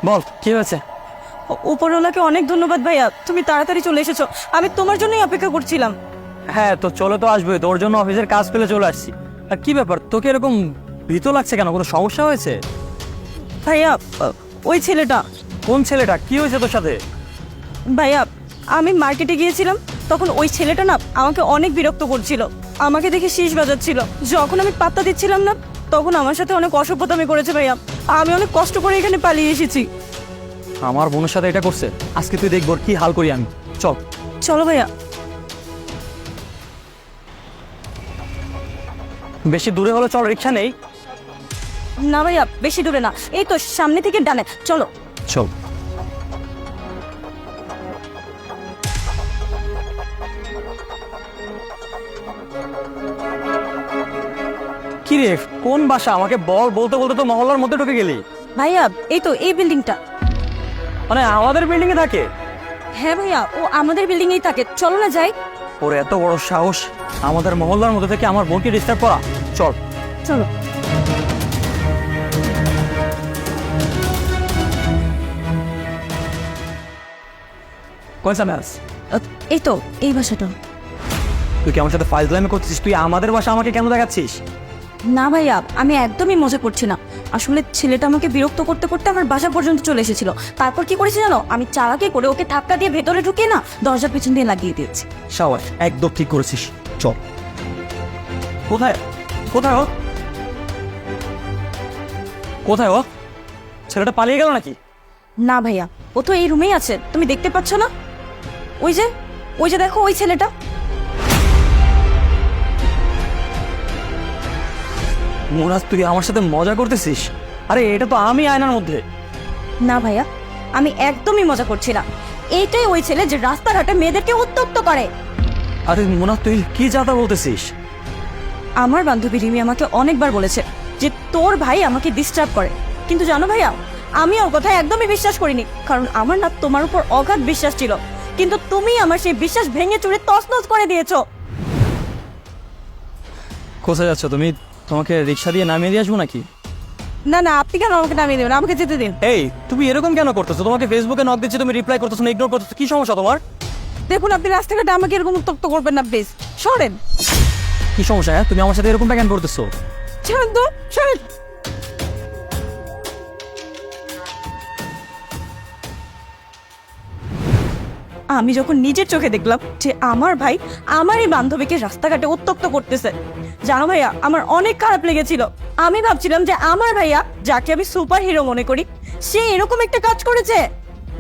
বল কি হয়েছে? উপরওয়ালাকে অনেক ধন্যবাদ ভাইয়া, তুমি তাড়াতাড়ি চলে এসেছো। আমি তোমার জন্যই অপেক্ষা করছিলাম। হ্যাঁ তো চলে তো আসবে, তোর জন্য অফিসের কাজ পেলে চলে আসছি। আর কি ব্যাপার, তোকে এরকম ভীত লাগছে কেন? কোনো সমস্যা হয়েছে? ভাইয়া, ওই ছেলেটা। কোন ছেলেটা? কি হয়েছে তোর সাথে? ভাইয়া, আমি মার্কেটে গিয়েছিলাম, তখন ওই ছেলেটা না আমাকে অনেক বিরক্ত করছিল, আমাকে দেখে শীষ বাজাচ্ছিল। যখন আমি পাত্তা দিচ্ছিলাম না, তখন আমার সাথে অনেক অসভ্যতামি করেছে ভাইয়া। আমি অনেক কষ্ট করে এখানে পালিয়ে এসেছি। আমার বোনের সাথে এটা করছে? আজকে তুই দেখবো কি হাল করি আমি। চল। চলো ভাইয়া। বেশি দূরে হলে চল, রিক্সা নেই। না ভাইয়া, বেশি দূরে না, এই তো সামনে থেকে ডানে, চলো। চল। কি রে, কোন বাসা আমাকে বল? বলতে বলতে তো মহল্লার মধ্যে ঢুকে গেলি। ভাইয়া, এই তো এই বিল্ডিংটা। মানে আমাদের বিল্ডিং এ থাকে? হ্যাঁ ভাইয়া, ও আমাদের বিল্ডিংয়েই থাকে, চলো না যাই। ওর এত বড় সাহস আমাদের মহল্লার মধ্যে থেকে আমার বোনকে ডিস্টার্ব করা। চল। চলো। কোন সামাস? এই তো এই বাসাটা। তুই কি আমার সাথে ফাইজলামি করছিস? তুই আমাদের বাসা আমাকে কেন দেখাচ্ছিস? না ভাইয়া, আমি একদমই মজা করছি না। আসলে ছেলেটা আমাকে বিরক্ত করতে করতে আমার বাসা পর্যন্ত চলে এসেছিল। তারপর কি করেছি জানো? আমি চালাকি করে ওকে ধাক্কা দিয়ে ভেতরে ঢুকিয়ে না দরজার পিছন দিয়ে লাগিয়ে দিয়েছি। শাওয়ার, একদম ঠিক করেছিস। চল। কোথায় কোথায় ও? কোথায় ও? ছেলেটা পালিয়ে গেল নাকি? না ভাইয়া, ও তো এই রুমেই আছে, তুমি দেখতে পাচ্ছ না? ওই যে ওই যে দেখো, ওই ছেলেটা। মোনাজ, তুই আমার সাথে মজা করতেছিস? আরে এটা তো আমি আয়নার মধ্যে। না ভাইয়া, আমি একদমই মজা করছি না। এইটাই ওই ছেলে যে রাস্তাঘাটে মেয়েদেরকে উত্ত্যক্ত করে। আরে মোনাজ, তুই কি যাতা বলতেছিস? আমার বান্ধবী রিমি আমাকে অনেকবার বলেছে যে তোর ভাই আমাকে ডিস্টার্ব করে, কিন্তু জানো ভাইয়া, আমি ওর কথা একদমই বিশ্বাস করিনি, কারণ আমার না তোমার উপর অগাধ বিশ্বাস ছিল। কিন্তু তুমি আমার সেই বিশ্বাস ভেঙে চুরে তছনছ করে দিয়েছো। কোথায় যাচ্ছ তুমি? তোমাকে রিক্সা দিয়ে নামিয়ে দিয়ে আসবো নাকি? না না, আপনি কেন আমাকে নামিয়ে দেবেন? আমাকে যেতে দিন। এই তুমি এরকম কেন করতেছো? তোমাকে ফেসবুকে নক দিচ্ছি, তুমি রিপ্লাই করতেছো না, ইগনোর করতেছো। কি সমস্যা তোমার? দেখুন, আপনি রাস্তাঘাটে আমাকে এরকম উত্ত্যক্ত করবেন না, প্লিজ সরেন। কি সমস্যা? হ্যাঁ, তুমি আমার সাথে এরকমটা কেন করতেছো? ছাড়েন তো, সরেন। আমি যখন নিজের চোখে দেখলাম যে আমার ভাই আমারই বান্ধবীকে রাস্তাঘাটে উত্ত্যক্ত করতেছে, জানো ভাইয়া, আমার অনেক খারাপ লেগেছিল। আমি ভাবছিলাম যে আমার ভাইয়া, যাকে আমি সুপার হিরো মনে করি, সে এরকম একটা কাজ করেছে।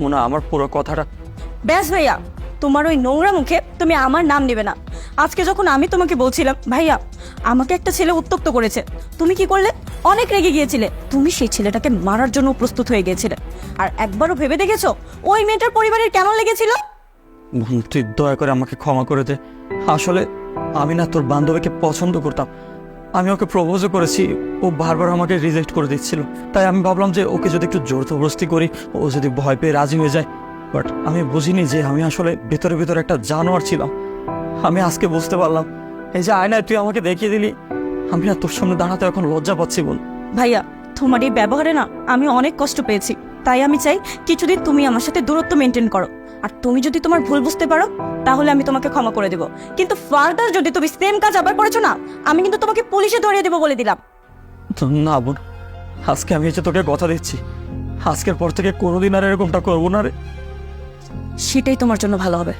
মোনা, আমার পুরো কথাটা। ব্যাস ভাইয়া, তোমার ওই নোংরা মুখে তুমি আমার নাম নেবে না। আজকে যখন আমি তোমাকে বলছিলাম ভাইয়া আমাকে একটা ছেলে উত্ত্যক্ত করেছে, তুমি কি করলে? অনেক রেগে গিয়েছিলে। তুমি সেই ছেলেটাকে মারার জন্য প্রস্তুত হয়ে গিয়েছিলে। আর একবারও ভেবে দেখেছো ওই মেয়েটার পরিবারের কেমন লেগেছিল? তুই দয়া করে আমাকে ক্ষমা করে দে। আসলে আমি না তোর বান্ধবীকে পছন্দ করতাম। আমি ওকে প্রপোজও করেছি, ও বারবার আমাকে রিজেক্ট করে দিচ্ছিল। তাই আমি ভাবলাম যে ওকে যদি একটু জোর জবরদস্তি করি, ও যদি ভয় পেয়ে রাজি হয়ে যায়। বাট আমি বুঝিনি যে আমি আসলে ভেতরে ভেতরে একটা জানোয়ার ছিলাম। আমি আজকে বুঝতে পারলাম। এই যে আয়নায় তুই আমাকে দেখিয়ে দিলি, আমি না তোর সামনে দাঁড়াতে এখন লজ্জা পাচ্ছি বোন। ভাইয়া, তোমার এই ব্যবহারে না আমি অনেক কষ্ট পেয়েছি। তাই আমি চাই কিছুদিন তুমি আমার সাথে দূরত্ব মেনটেন করো। আর তুমি যদি তোমার ভুল বুঝতে পারো, তাহলে আমি তোমাকে ক্ষমা করে দেবো। কিন্তু ফার্দার যদি তুমি সেম কাজ আবার করেছো না, আমি কিন্তু তোমাকে পুলিশে ধরিয়ে দেবো বলে দিলাম। না বোন, আজকে আমি যে তোকে কথা দিচ্ছি, আজকের পর থেকে কোনোদিন আর এরকমটা করবো না রে। সেটাই তোমার জন্য ভালো হবে।